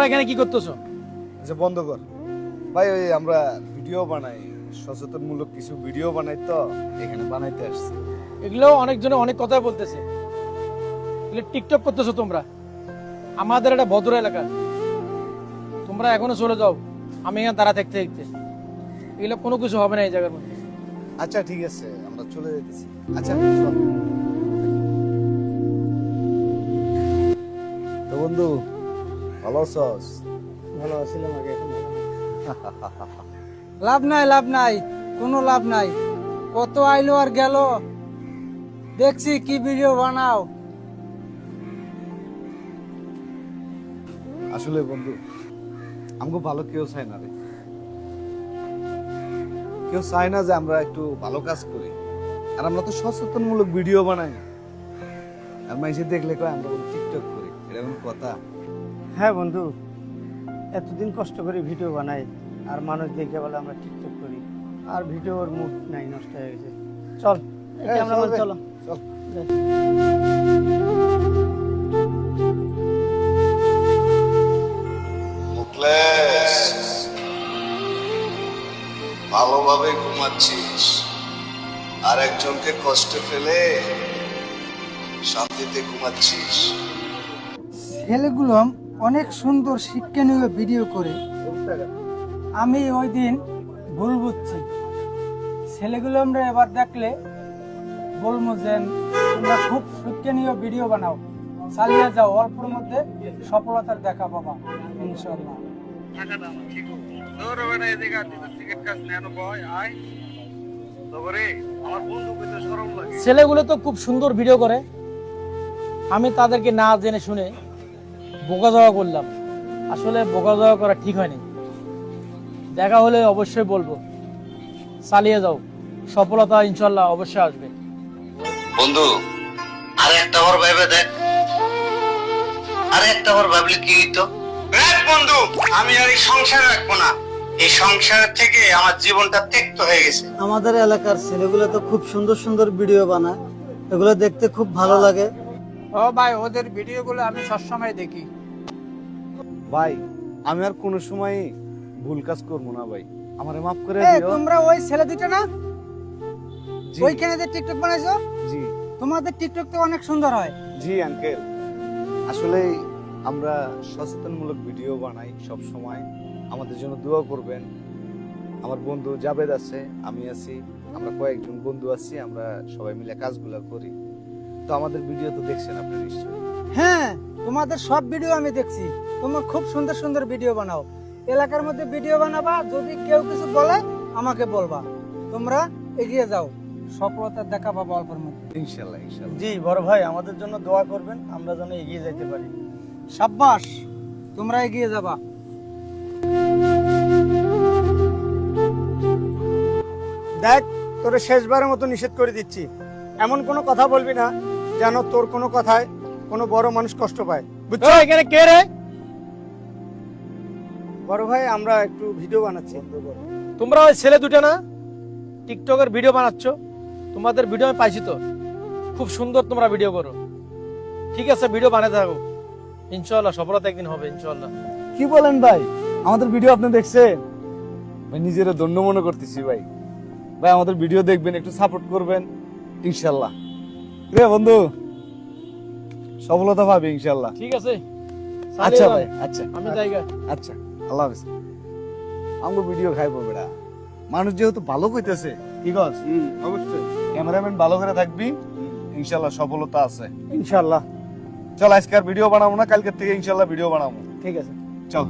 এখানে কি করতেছো? আচ্ছা বন্ধ কর ভাই, ওই আমরা ভিডিও বানাই, সচেতনমূলক কিছু ভিডিও বানাই, তো এখানে বানাইতে আসছি। এগুলো অনেকজনে অনেক কথা বলতেছে, এগুলো টিকটক করতেছো তোমরা। আমাদের এটা ভদ্র এলাকা, তোমরা এখনো চলে যাও। আমি এখানে দাঁড়া দেখতে দেখতে এগুলো কোনো কিছু হবে না এই জায়গার মধ্যে। আচ্ছা ঠিক আছে, আমরা চলে যেতেছি। আচ্ছা চল। তো বন্ধু ভালো আছস? ভালো আছিলাম আগে, এখন ভালো নাই। লাভ নাই, লাভ নাই, কোনো লাভ নাই। কত আইলো আর গেল, দেখছি কি ভিডিও বানাও। আসলে বন্ধু আমাকে ভালো কেউ চায় না রে, কেউ চায় না যে আমরা একটু ভালো কাজ করি। আর আমরা তো সচেতনমূলক ভিডিও বানাই, আর মানুষে দেখলে কয় আমরা বলি টিকটক করি, এরকম কথা। হ্যাঁ বন্ধু, এতদিন কষ্ট করে ভিডিও বানাই আর মানুষ দেখে বলে আমরা টিকটক করি, আর ভিডিওর মুড নাই, নষ্ট হয়ে গেছে। চল আমরা চল রে, চলো চল। মুকলেশ, ভালোভাবে ঘুমাচ্ছিস আর একজনকে কষ্টে ফেলে শান্তিতে ঘুমাচ্ছিস। ছেলেগুলো অনেক সুন্দর শিক্ষণীয় ভিডিও করে, আমি ওই দিন ভুল বুঝছি। ছেলেগুলো আমরা এবার দেখলে বলবো যে তোমরা খুব শিক্ষণীয় ভিডিও বানাও, চালিয়ে যাও, অল্পের মধ্যে সফলতার দেখা পাবা ইনশাআল্লাহ। ছেলেগুলো তো খুব সুন্দর ভিডিও করে, আমি তাদেরকে না জেনে শুনে বোকাজোয়া করলাম। আসলে বোকাজোয়া করা ঠিক হয়নি। দেখা হলে অবশ্যই বলবো, চালিয়ে যাও, সফলতা ইনশাল্লাহ অবশ্যই আসবে। বন্ধু আরে একটা বার ভাইবে দেখ, আরে একটা বার ভাবলে কি হইতো? দেখ বন্ধু, আমি আর এই সংসার রাখবো না, এই সংসার থেকে আমার জীবনটা তিক্ত হয়ে গেছে। আমাদের এলাকার ছেলেগুলো তো খুব সুন্দর সুন্দর ভিডিও বানায়, এগুলো দেখতে খুব ভালো লাগে। ও ভাই, ওদের ভিডিওগুলো আমি সবসময় দেখি। ভাই আমি আর কোনো সময় ভুল কাজ করবো না ভাই, আমারে মাফ করে এই, দিও। তোমরা ওই ছেলে দুটো না জি, ওইখানে যে টিকটক বানাইছো, জি তোমাদের টিকটক তো অনেক সুন্দর হয়। জি আঙ্কেল, আসলে আমরা সচেতনমূলক ভিডিও বানাই সব সময়, আমাদের জন্য দোয়া করবেন। আমার বন্ধু জাবেদ আছে, আমি আছি, আমরা কয়েকজন বন্ধু আছি, আমরা সবাই মিলে কাজগুলো করি। তো আমাদের ভিডিও তো দেখছেন আপনি নিশ্চয়ই। হ্যাঁ, তোমাদের সব ভিডিও আমি দেখছি, তোমরা খুব সুন্দর সুন্দর ভিডিও বানাও। এলাকার মধ্যে ভিডিও বানাবা, যদি কেউ কিছু বলে আমাকে বলবা। তোমরা এগিয়ে যাও, সফলতার দেখা পাবো অল্পের মধ্যে। ইনশাল্লাহ ইনশাল্লাহ। জি বড় ভাই, আমাদের জন্য দোয়া করবেন, আমরা যেন এগিয়ে যেতে পারি। সাব্বাস, তোমরা এগিয়ে যাবা। দেখ, তোরে শেষবারের মতো নিষেধ করে দিচ্ছি, এমন কোনো কথা বলবি না যেন তোর কোনো কথায় কোনো বড় মানুষ কষ্ট পায়, বুঝছো? ও, এখানে কে রে? বড় ভাই, আমরা একটু ভিডিও বানাচ্ছি। তোমরা ওই ছেলে দুটো না টিকটকের ভিডিও বানাচ্ছ? তোমাদের ভিডিও আমি পাইছি তো, খুব সুন্দর তোমরা ভিডিও করো। ঠিক আছে, ভিডিও বানাতে থাকো, ইনশাআল্লাহ সফলতা একদিন হবে ইনশাআল্লাহ। কি বলেন ভাই, আমাদের ভিডিও আপনি দেখছেন? ভাই নিজেরা ধন্য মনে করতেছি ভাই। ভাই আমাদের ভিডিও দেখবেন, একটু সাপোর্ট করবেন ইনশাল্লাহ। রে বন্ধু, সফলতা পাবে ইনশাল্লাহ। ঠিক আছে, আচ্ছা চালিয়ে যাও। ভাই, আচ্ছা আমি জায়গা। আচ্ছা, আল্লাহ হাফেজ। আমগো ভিডিও খাইবো বেড়া, মানুষ যেহেতু ভালো কইতেছে, কি কস? অবশ্যই, ক্যামেরাম্যান ভালো করে থাকবি, ইনশাল্লাহ সফলতা আছে। ইনশাআল্লাহ। চল আজকে আর ভিডিও বানাবো না, কালকের থেকে ইনশাল্লাহ ভিডিও বানাবো। ঠিক আছে। চল।